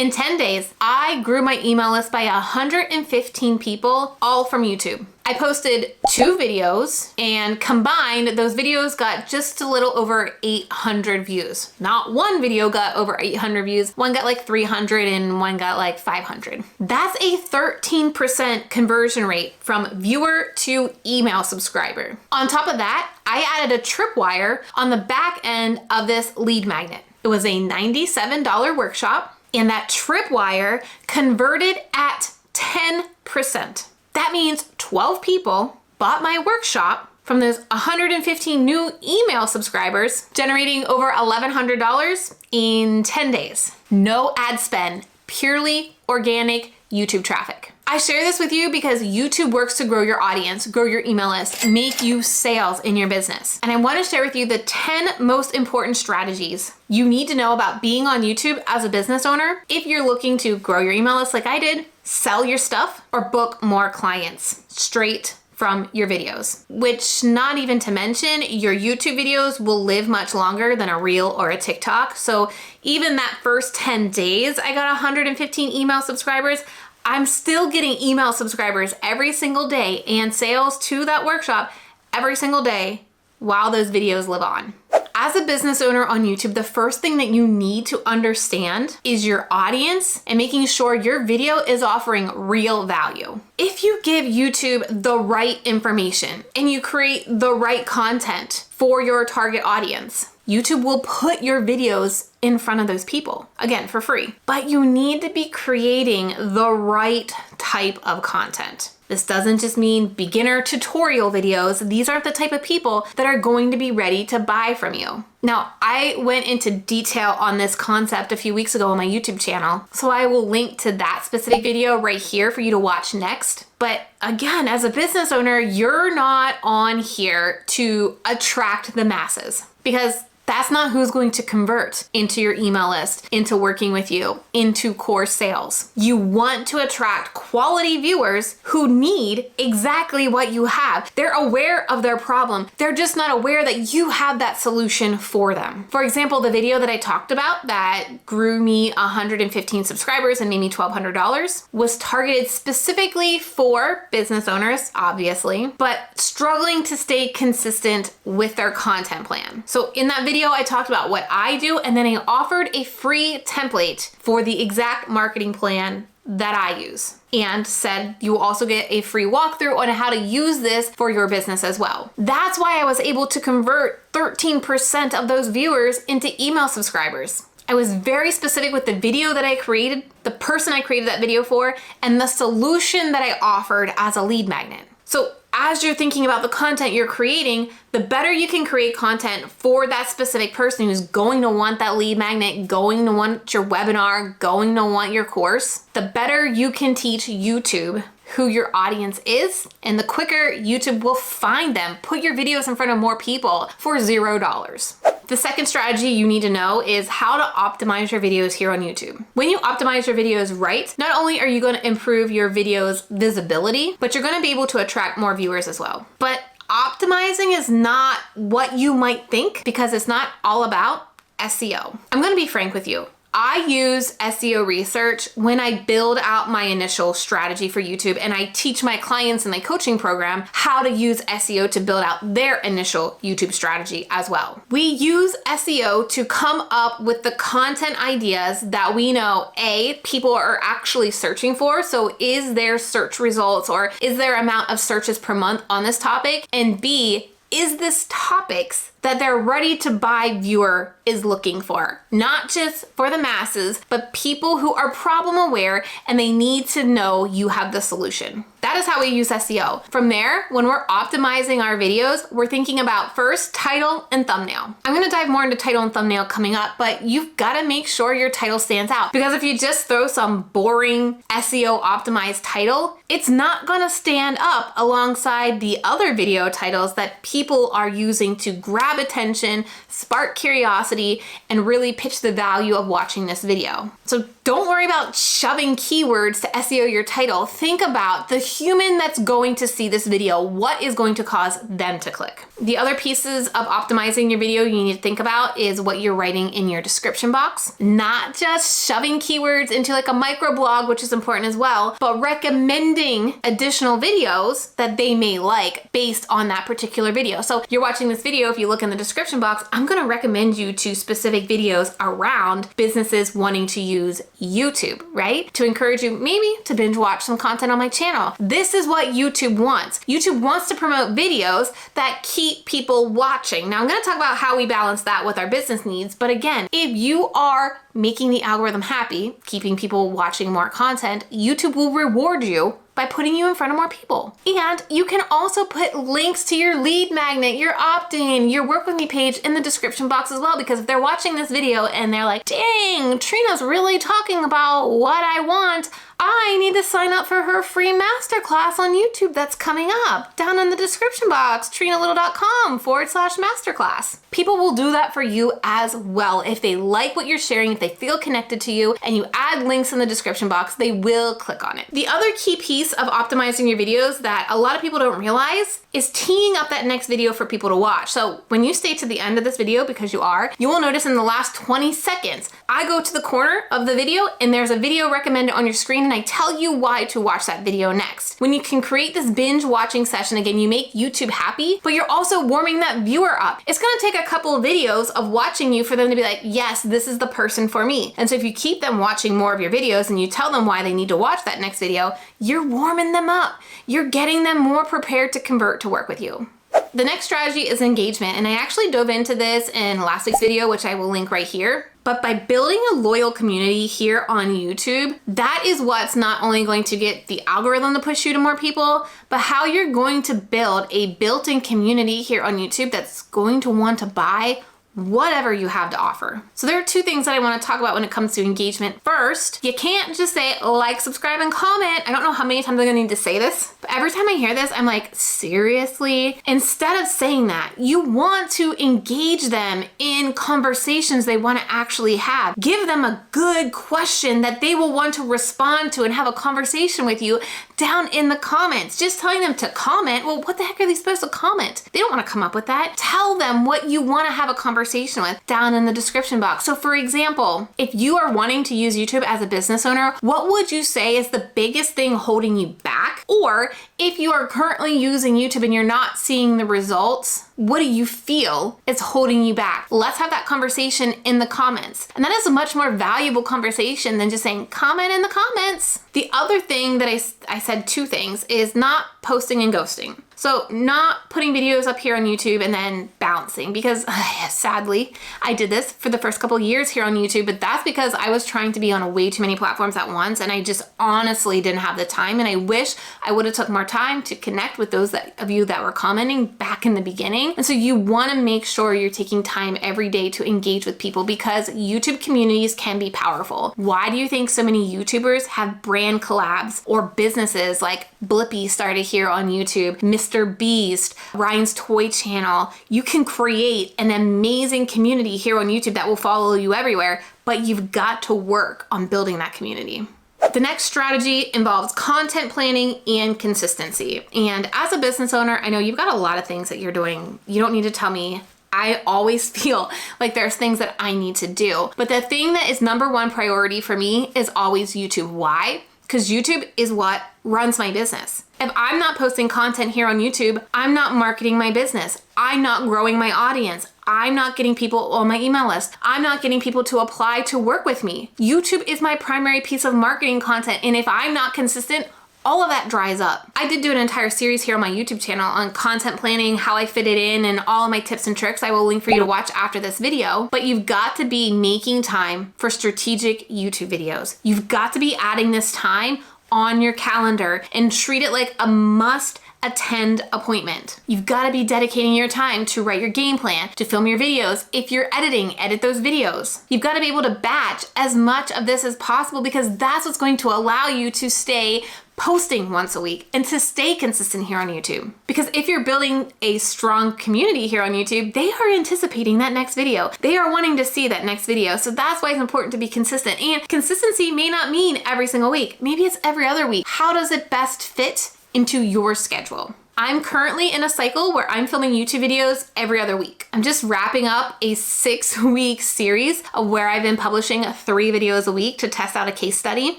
In 10 days, I grew my email list by 115 people, all from YouTube. I posted 2 videos, and combined, those videos got just a little over 800 views. Not one video got over 800 views. One got like 300 and one got like 500. That's a 13% conversion rate from viewer to email subscriber. On top of that, I added a tripwire on the back end of this lead magnet. It was a $97 workshop, and that tripwire converted at 10%. That means 12 people bought my workshop from those 115 new email subscribers, generating over $1,100 in 10 days. No ad spend, purely organic YouTube traffic. I share this with you because YouTube works to grow your audience, grow your email list, make you sales in your business. And I want to share with you the 10 most important strategies you need to know about being on YouTube as a business owner if you're looking to grow your email list like I did, sell your stuff, or book more clients straight from your videos. Which, not even to mention, your YouTube videos will live much longer than a reel or a TikTok. So even that first 10 days, I got 115 email subscribers. I'm still getting email subscribers every single day and sales to that workshop every single day while those videos live on. As a business owner on YouTube, the first thing that you need to understand is your audience and making sure your video is offering real value. If you give YouTube the right information and you create the right content for your target audience, YouTube will put your videos in front of those people, again, for free. But you need to be creating the right type of content. This doesn't just mean beginner tutorial videos. These aren't the type of people that are going to be ready to buy from you. Now, I went into detail on this concept a few weeks ago on my YouTube channel, so I will link to that specific video right here for you to watch next. But again, as a business owner, you're not on here to attract the masses, because that's not who's going to convert into your email list, into working with you, into course sales. You want to attract quality viewers who need exactly what you have. They're aware of their problem. They're just not aware that you have that solution for them. For example, the video that I talked about that grew me 115 subscribers and made me $1,200 was targeted specifically for business owners, obviously, but struggling to stay consistent with their content plan. So in that video, I talked about what I do, and then I offered a free template for the exact marketing plan that I use, and said you will also get a free walkthrough on how to use this for your business as well. That's why I was able to convert 13% of those viewers into email subscribers. I was very specific with the video that I created, the person I created that video for, and the solution that I offered as a lead magnet. So as you're thinking about the content you're creating, the better you can create content for that specific person who's going to want that lead magnet, going to want your webinar, going to want your course, the better you can teach YouTube who your audience is, and the quicker YouTube will find them. Put your videos in front of more people for $0. The second strategy you need to know is how to optimize your videos here on YouTube. When you optimize your videos right, not only are you going to improve your videos' visibility, but you're going to be able to attract more viewers as well. But optimizing is not what you might think, because it's not all about SEO. I'm going to be frank with you. I use SEO research when I build out my initial strategy for YouTube, and I teach my clients in my coaching program how to use SEO to build out their initial YouTube strategy as well. We use SEO to come up with the content ideas that we know, A, people are actually searching for. So is there search results, or is there amount of searches per month on this topic? And B, is this topics that their ready to buy viewer is looking for? Not just for the masses, but people who are problem aware and they need to know you have the solution. That is how we use SEO. From there, when we're optimizing our videos, we're thinking about first title and thumbnail. I'm gonna dive more into title and thumbnail coming up, but you've gotta make sure your title stands out, because if you just throw some boring SEO optimized title, it's not gonna stand up alongside the other video titles that people are using to grab attention, spark curiosity, and really pitch the value of watching this video. So don't worry about shoving keywords to SEO your title. Think about the human that's going to see this video. What is going to cause them to click? The other pieces of optimizing your video you need to think about is what you're writing in your description box. Not just shoving keywords into like a microblog, which is important as well, but recommending additional videos that they may like based on that particular video. So you're watching this video, if you look in the description box, I'm gonna recommend you to specific videos around businesses wanting to use YouTube, right? To encourage you maybe to binge watch some content on my channel. This is what YouTube wants. YouTube wants to promote videos that keep people watching. Now I'm gonna talk about how we balance that with our business needs, but again, if you are making the algorithm happy, keeping people watching more content, YouTube will reward you by putting you in front of more people. And you can also put links to your lead magnet, your opt-in, your work with me page in the description box as well, because if they're watching this video and they're like, dang, Trena's really talking about what I want, I need to sign up for her free masterclass on YouTube that's coming up. Down in the description box, trenalittle.com/masterclass. People will do that for you as well. If they like what you're sharing, if they feel connected to you, and you add links in the description box, they will click on it. The other key piece of optimizing your videos that a lot of people don't realize is teeing up that next video for people to watch. So when you stay to the end of this video, because you will notice in the last 20 seconds, I go to the corner of the video and there's a video recommended on your screen and I tell you why to watch that video next. When you can create this binge watching session, again, you make YouTube happy, but you're also warming that viewer up. It's gonna take a couple of videos of watching you for them to be like, yes, this is the person for me. And so if you keep them watching more of your videos and you tell them why they need to watch that next video, you're warming them up. You're getting them more prepared to convert to work with you. The next strategy is engagement, and I actually dove into this in last week's video, which I will link right here. But by building a loyal community here on YouTube, that is what's not only going to get the algorithm to push you to more people, but how you're going to build a built-in community here on YouTube that's going to want to buy whatever you have to offer. So there are two things that I want to talk about when it comes to engagement. First, you can't just say like, subscribe, and comment. I don't know how many times I'm gonna need to say this, but every time I hear this, I'm like, seriously? Instead of saying that, you want to engage them in conversations they want to actually have. Give them a good question that they will want to respond to and have a conversation with you down in the comments. Just telling them to comment, well, what the heck are they supposed to comment? They don't want to come up with that. Tell them what you want to have a conversation with down in the description box. So for example, if you are wanting to use YouTube as a business owner, what would you say is the biggest thing holding you back? Or if you are currently using YouTube and you're not seeing the results, what do you feel is holding you back? Let's have that conversation in the comments. And that is a much more valuable conversation than just saying comment in the comments. The other thing that I said two things is not posting and ghosting. So not putting videos up here on YouTube and then bouncing, because sadly, I did this for the first couple of years here on YouTube, but that's because I was trying to be on way too many platforms at once and I just honestly didn't have the time, and I wish I would have took more time to connect with those of you that were commenting back in the beginning. And so you want to make sure you're taking time every day to engage with people, because YouTube communities can be powerful. Why do you think so many YouTubers have brand collabs, or businesses like Blippi started here on YouTube, Mr. Beast, Ryan's Toy Channel? You can create an amazing community here on YouTube that will follow you everywhere, but you've got to work on building that community. The next strategy involves content planning and consistency. And as a business owner, I know you've got a lot of things that you're doing. You don't need to tell me. I always feel like there's things that I need to do. But the thing that is number one priority for me is always YouTube. Why? Because YouTube is what runs my business. If I'm not posting content here on YouTube, I'm not marketing my business. I'm not growing my audience. I'm not getting people on my email list. I'm not getting people to apply to work with me. YouTube is my primary piece of marketing content. And if I'm not consistent, all of that dries up. I did do an entire series here on my YouTube channel on content planning, how I fit it in, and all of my tips and tricks I will link for you to watch after this video. But you've got to be making time for strategic YouTube videos. You've got to be adding this time on your calendar and treat it like a must attend appointment. You've got to be dedicating your time to write your game plan, to film your videos. If you're editing, edit those videos. You've got to be able to batch as much of this as possible, because that's what's going to allow you to stay posting once a week and to stay consistent here on YouTube. Because if you're building a strong community here on YouTube, they are anticipating that next video. They are wanting to see that next video. So that's why it's important to be consistent. And consistency may not mean every single week. Maybe it's every other week. How does it best fit into your schedule? I'm currently in a cycle where I'm filming YouTube videos every other week. I'm just wrapping up a 6-week series of where I've been publishing 3 videos a week to test out a case study,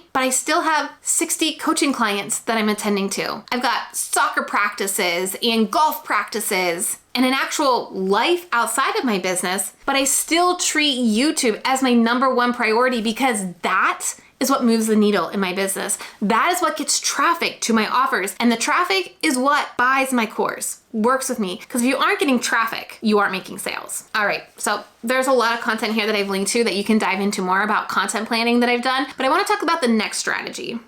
but I still have 60 coaching clients that I'm attending to. I've got soccer practices and golf practices and an actual life outside of my business, but I still treat YouTube as my #1 priority because that is what moves the needle in my business. That is what gets traffic to my offers. And the traffic is what buys my course, works with me. Because if you aren't getting traffic, you aren't making sales. All right, so there's a lot of content here that I've linked to that you can dive into more about content planning that I've done. But I want to talk about the next strategy.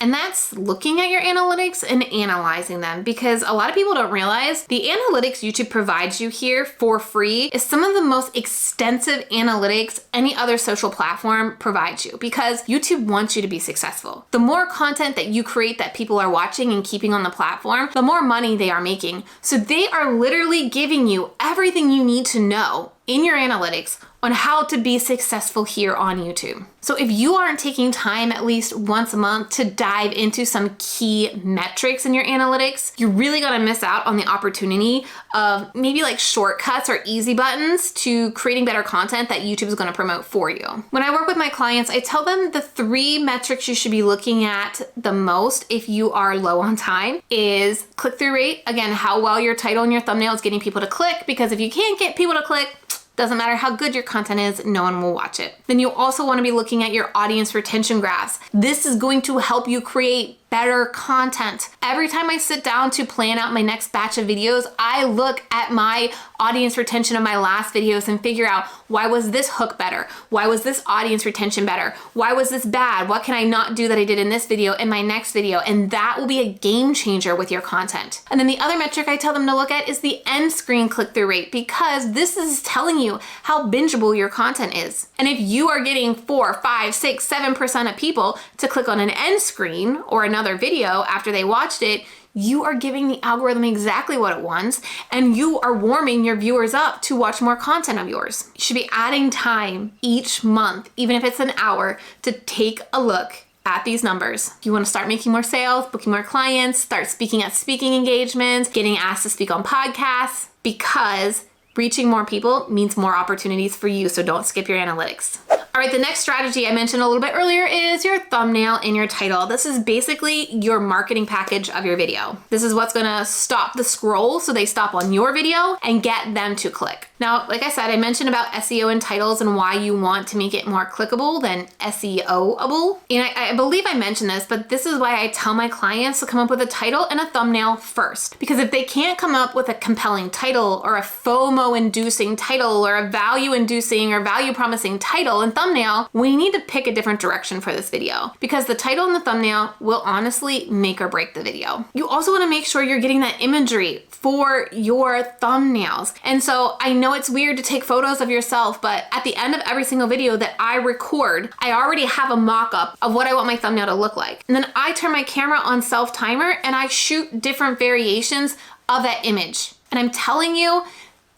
And that's looking at your analytics and analyzing them, because a lot of people don't realize the analytics YouTube provides you here for free is some of the most extensive analytics any other social platform provides you, because YouTube wants you to be successful. The more content that you create that people are watching and keeping on the platform, the more money they are making. So they are literally giving you everything you need to know in your analytics on how to be successful here on YouTube. So if you aren't taking time at least once a month to dive into some key metrics in your analytics, you're really gonna miss out on the opportunity of maybe like shortcuts or easy buttons to creating better content that YouTube is gonna promote for you. When I work with my clients, I tell them the 3 metrics you should be looking at the most if you are low on time is click-through rate. Again, how well your title and your thumbnail is getting people to click, because if you can't get people to click, doesn't matter how good your content is, no one will watch it. Then you also want to be looking at your audience retention graphs. This is going to help you create better content. Every time I sit down to plan out my next batch of videos, I look at my audience retention of my last videos and figure out, why was this hook better? Why was this audience retention better? Why was this bad? What can I not do that I did in this video in my next video? And that will be a game changer with your content. And then the other metric I tell them to look at is the end screen click-through rate, because this is telling you how bingeable your content is. And if you are getting 4, 5, 6, 7% of people to click on an end screen or another video after they watched it, you are giving the algorithm exactly what it wants, and you are warming your viewers up to watch more content of yours. You should be adding time each month, even if it's an hour, to take a look at these numbers. If you want to start making more sales, booking more clients, start speaking at speaking engagements, getting asked to speak on podcasts, because reaching more people means more opportunities for you, so don't skip your analytics. All right, the next strategy I mentioned a little bit earlier is your thumbnail and your title. This is basically your marketing package of your video. This is what's gonna stop the scroll so they stop on your video and get them to click. Now, like I said, I mentioned about SEO and titles and why you want to make it more clickable than SEO-able. And I believe I mentioned this, but this is why I tell my clients to come up with a title and a thumbnail first. Because if they can't come up with a compelling title or a FOMO-inducing title or a value-inducing or value-promising title and thumbnail, we need to pick a different direction for this video, because the title and the thumbnail will honestly make or break the video. You also want to make sure you're getting that imagery for your thumbnails. And so I know it's weird to take photos of yourself, but at the end of every single video that I record, I already have a mock-up of what I want my thumbnail to look like. And then I turn my camera on self-timer and I shoot different variations of that image. And I'm telling you,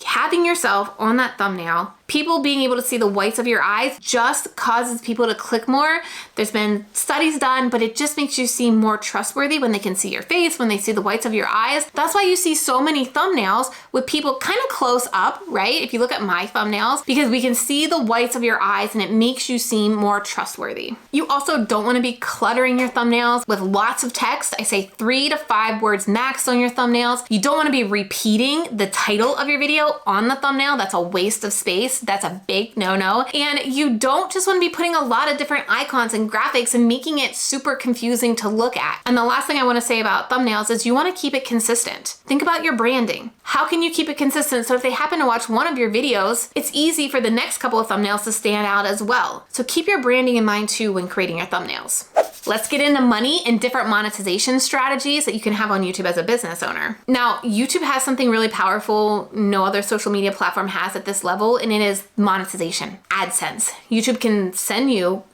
having yourself on that thumbnail, people being able to see the whites of your eyes, just causes people to click more. There's been studies done, but it just makes you seem more trustworthy when they can see your face, when they see the whites of your eyes. That's why you see so many thumbnails with people kind of close up, right? If you look at my thumbnails, because we can see the whites of your eyes and it makes you seem more trustworthy. You also don't want to be cluttering your thumbnails with lots of text. I say 3 to 5 words max on your thumbnails. You don't want to be repeating the title of your video on the thumbnail. That's a waste of space. That's a big no-no. And you don't just want to be putting a lot of different icons and graphics and making it super confusing to look at. And the last thing I want to say about thumbnails is you want to keep it consistent. Think about your branding. How can you keep it consistent so if they happen to watch one of your videos, it's easy for the next couple of thumbnails to stand out as well. So keep your branding in mind too when creating your thumbnails. Let's get into money and different monetization strategies that you can have on YouTube as a business owner. Now, YouTube has something really powerful no other social media platform has at this level, and it is monetization, AdSense. YouTube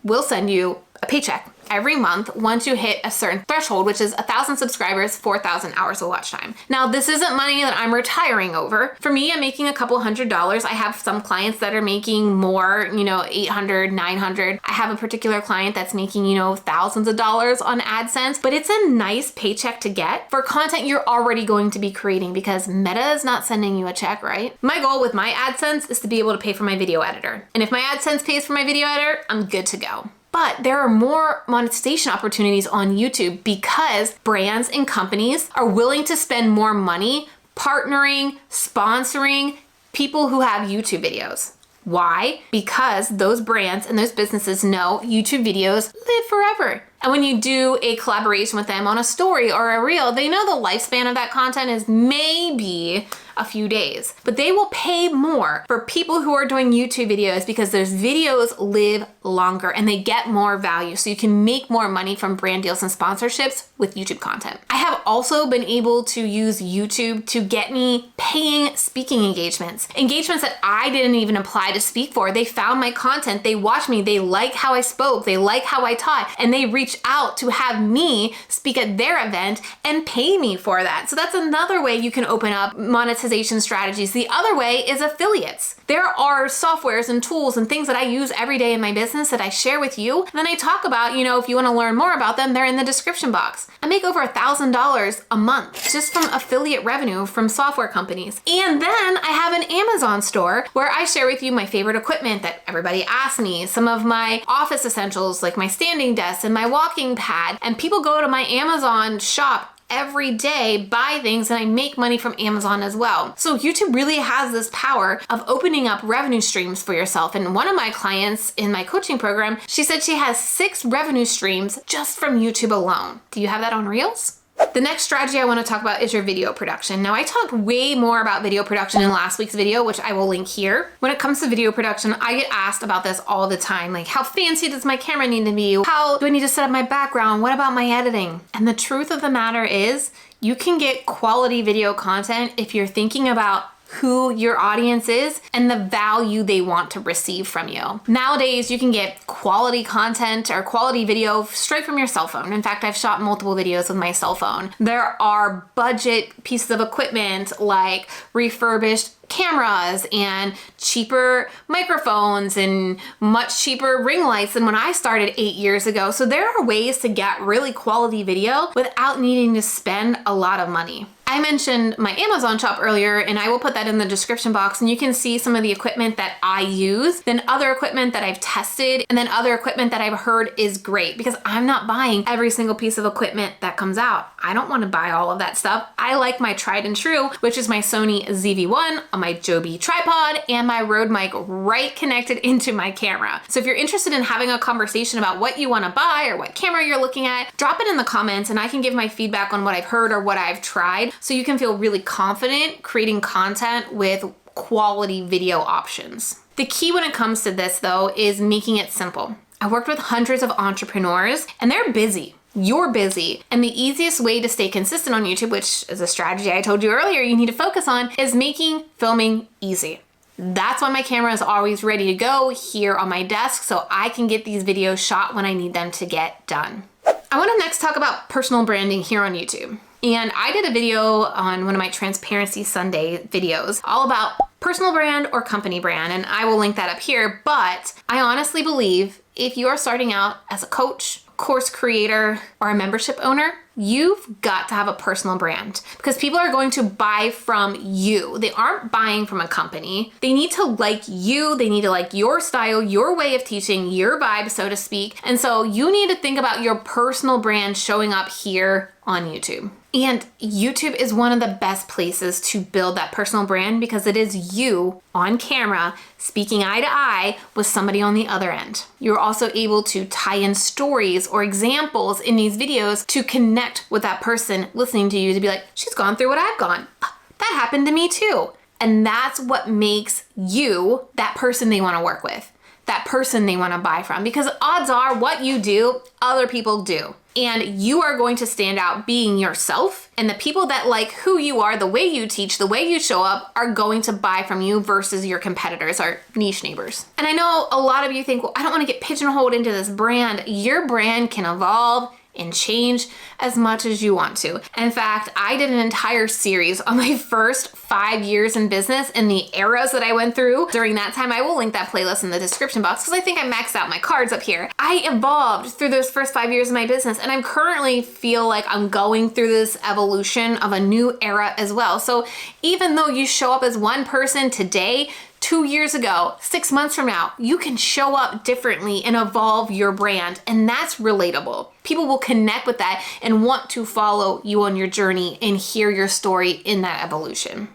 will send you a paycheck every month once you hit a certain threshold, which is 1,000 subscribers, 4,000 hours of watch time. Now, this isn't money that I'm retiring over. For me, I'm making a couple $100s. I have some clients that are making more, you know, 800, 900. I have a particular client that's making, you know, thousands of dollars on AdSense, but it's a nice paycheck to get for content you're already going to be creating because Meta is not sending you a check, right? My goal with my AdSense is to be able to pay for my video editor. And if my AdSense pays for my video editor, I'm good to go. But there are more monetization opportunities on YouTube because brands and companies are willing to spend more money partnering, sponsoring people who have YouTube videos. Why? Because those brands and those businesses know YouTube videos live forever. And when you do a collaboration with them on a story or a reel, they know the lifespan of that content is maybe a few days, but they will pay more for people who are doing YouTube videos because those videos live longer and they get more value. So you can make more money from brand deals and sponsorships with YouTube content. I have also been able to use YouTube to get me paying speaking engagements that I didn't even apply to speak for. They found my content, they watched me, they like how I spoke, they like how I taught, and they reached out to have me speak at their event and pay me for that. So that's another way you can open up monetization strategies. The other way is affiliates. There are softwares and tools and things that I use every day in my business that I share with you. And then I talk about, you know, if you want to learn more about them, they're in the description box. I make over $1,000 a month just from affiliate revenue from software companies. And then I have an Amazon store where I share with you my favorite equipment that everybody asks me, some of my office essentials like my standing desk and my walking pad. And people go to my Amazon shop every day, buy things, and I make money from Amazon as well. So YouTube really has this power of opening up revenue streams for yourself. And one of my clients in my coaching program, she said she has 6 revenue streams just from YouTube alone. Do you have that on Reels? The next strategy I want to talk about is your video production. Now, I talked way more about video production in last week's video, which I will link here. When it comes to video production, I get asked about this all the time. Like, how fancy does my camera need to be? How do I need to set up my background? What about my editing? And the truth of the matter is, you can get quality video content if you're thinking about who your audience is and the value they want to receive from you. Nowadays, you can get quality content or quality video straight from your cell phone. In fact, I've shot multiple videos with my cell phone. There are budget pieces of equipment like refurbished cameras and cheaper microphones and much cheaper ring lights than when I started 8 years ago. So there are ways to get really quality video without needing to spend a lot of money. I mentioned my Amazon shop earlier, and I will put that in the description box, and you can see some of the equipment that I use, then other equipment that I've tested, and then other equipment that I've heard is great, because I'm not buying every single piece of equipment that comes out. I don't want to buy all of that stuff. I like my tried and true, which is my Sony ZV-1, my Joby tripod, and my Rode mic right connected into my camera. So if you're interested in having a conversation about what you want to buy or what camera you're looking at, drop it in the comments and I can give my feedback on what I've heard or what I've tried, so you can feel really confident creating content with quality video options. The key when it comes to this, though, is making it simple. I worked with hundreds of entrepreneurs and they're busy. You're busy. And the easiest way to stay consistent on YouTube, which is a strategy I told you earlier you need to focus on, is making filming easy. That's why my camera is always ready to go here on my desk so I can get these videos shot when I need them to get done. I want to next talk about personal branding here on YouTube. And I did a video on one of my Transparency Sunday videos all about personal brand or company brand, and I will link that up here. But I honestly believe if you are starting out as a coach, course creator, or a membership owner, you've got to have a personal brand because people are going to buy from you. They aren't buying from a company. They need to like you. They need to like your style, your way of teaching, your vibe, so to speak. And so you need to think about your personal brand showing up here on YouTube. And YouTube is one of the best places to build that personal brand because it is you on camera speaking eye to eye with somebody on the other end. You're also able to tie in stories or examples in these videos to connect with that person listening to you to be like, she's gone through what I've gone. That happened to me too. And that's what makes you that person they want to work with, that person they want to buy from, because odds are what you do, other people do. and you are going to stand out being yourself. And the people that like who you are, the way you teach, the way you show up, are going to buy from you versus your competitors or niche neighbors. And I know a lot of you think, well, I don't want to get pigeonholed into this brand. Your brand can evolve and change as much as you want to. In fact, I did an entire series on my first 5 years in business and the eras that I went through during that time. I will link that playlist in the description box because I think I maxed out my cards up here. I evolved through those first 5 years of my business, and I currently feel like I'm going through this evolution of a new era as well. So even though you show up as one person today, 2 years ago, 6 months from now, you can show up differently and evolve your brand. And that's relatable. People will connect with that and want to follow you on your journey and hear your story in that evolution.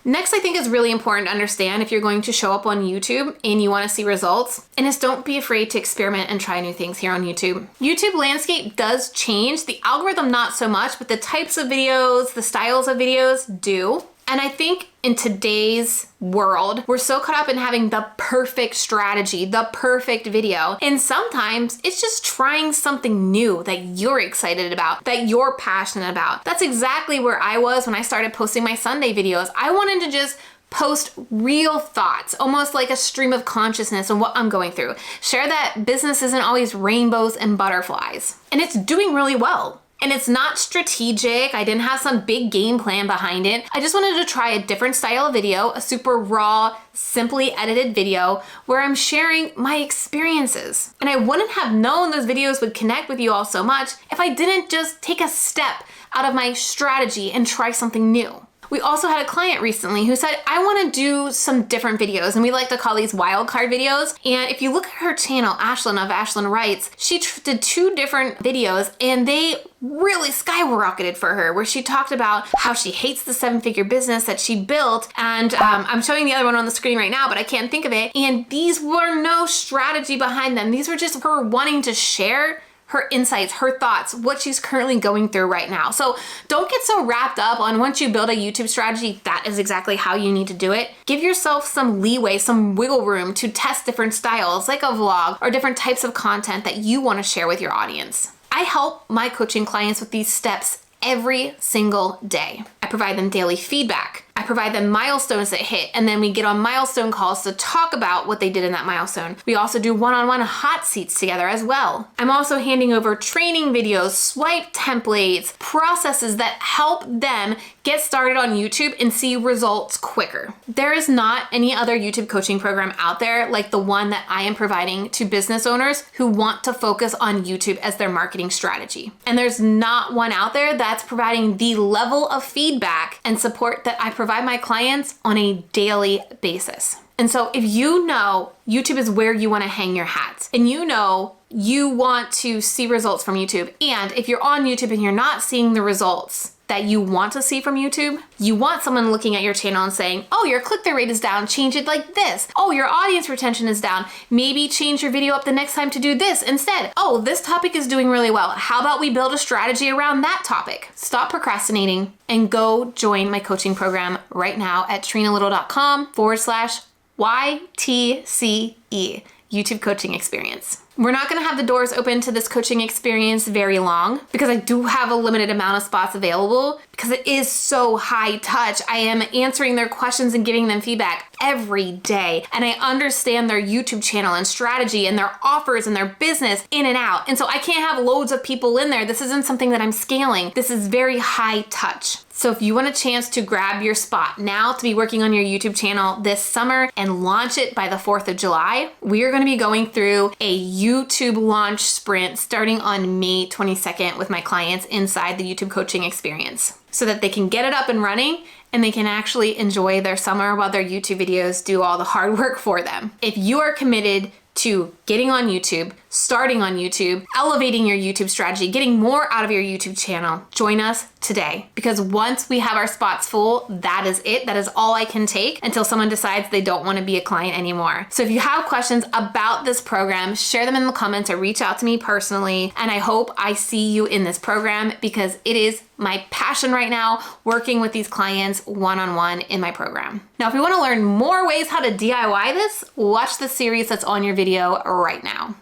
Next, I think is really important to understand if you're going to show up on YouTube and you want to see results, and is don't be afraid to experiment and try new things here on YouTube. YouTube landscape does change. The algorithm not so much, but the types of videos, the styles of videos do. And I think in today's world, we're so caught up in having the perfect strategy, the perfect video. And sometimes it's just trying something new that you're excited about, that you're passionate about. That's exactly where I was when I started posting my Sunday videos. I wanted to just post real thoughts, almost like a stream of consciousness on what I'm going through. Share that business isn't always rainbows and butterflies. And it's doing really well. And it's not strategic. I didn't have some big game plan behind it. I just wanted to try a different style of video, a super raw, simply edited video where I'm sharing my experiences. And I wouldn't have known those videos would connect with you all so much if I didn't just take a step out of my strategy and try something new. We also had a client recently who said, I want to do some different videos, and we like to call these wildcard videos. And if you look at her channel, Ashlyn of Ashlyn Writes, she did 2 different videos, and they really skyrocketed for her, where she talked about how she hates the 7-figure business that she built. And I'm showing the other one on the screen right now, but I can't think of it. And these were no strategy behind them. These were just her wanting to share her insights, her thoughts, what she's currently going through right now. So don't get so wrapped up on once you build a YouTube strategy, that is exactly how you need to do it. Give yourself some leeway, some wiggle room to test different styles, like a vlog, or different types of content that you want to share with your audience. I help my coaching clients with these steps every single day. I provide them daily feedback. I provide them milestones that hit, and then we get on milestone calls to talk about what they did in that milestone. We also do one-on-one hot seats together as well. I'm also handing over training videos, swipe templates, processes that help them get started on YouTube and see results quicker. There is not any other YouTube coaching program out there like the one that I am providing to business owners who want to focus on YouTube as their marketing strategy. And there's not one out there that's providing the level of feedback and support that I provide my clients on a daily basis. And so if you know YouTube is where you want to hang your hat, and you know you want to see results from YouTube, and if you're on YouTube and you're not seeing the results that you want to see from YouTube, you want someone looking at your channel and saying, oh, your click-through rate is down, change it like this. Oh, your audience retention is down. Maybe change your video up the next time to do this instead. Oh, this topic is doing really well. How about we build a strategy around that topic? Stop procrastinating and go join my coaching program right now at TrenaLittle.com/YTCE, YouTube Coaching Experience. We're not gonna have the doors open to this coaching experience very long because I do have a limited amount of spots available because it is so high touch. I am answering their questions and giving them feedback every day. And I understand their YouTube channel and strategy and their offers and their business in and out. And so I can't have loads of people in there. This isn't something that I'm scaling. This is very high touch. So if you want a chance to grab your spot now to be working on your YouTube channel this summer and launch it by the 4th of July, we are gonna be going through a YouTube launch sprint starting on May 22nd with my clients inside the YouTube coaching experience so that they can get it up and running and they can actually enjoy their summer while their YouTube videos do all the hard work for them. If you are committed to getting on YouTube, starting on YouTube, elevating your YouTube strategy, getting more out of your YouTube channel, join us today. Because once we have our spots full, that is it. That is all I can take until someone decides they don't want to be a client anymore. So if you have questions about this program, share them in the comments or reach out to me personally. And I hope I see you in this program because it is my passion right now, working with these clients one-on-one in my program. Now, if you want to learn more ways how to DIY this, watch the series that's on your video right now.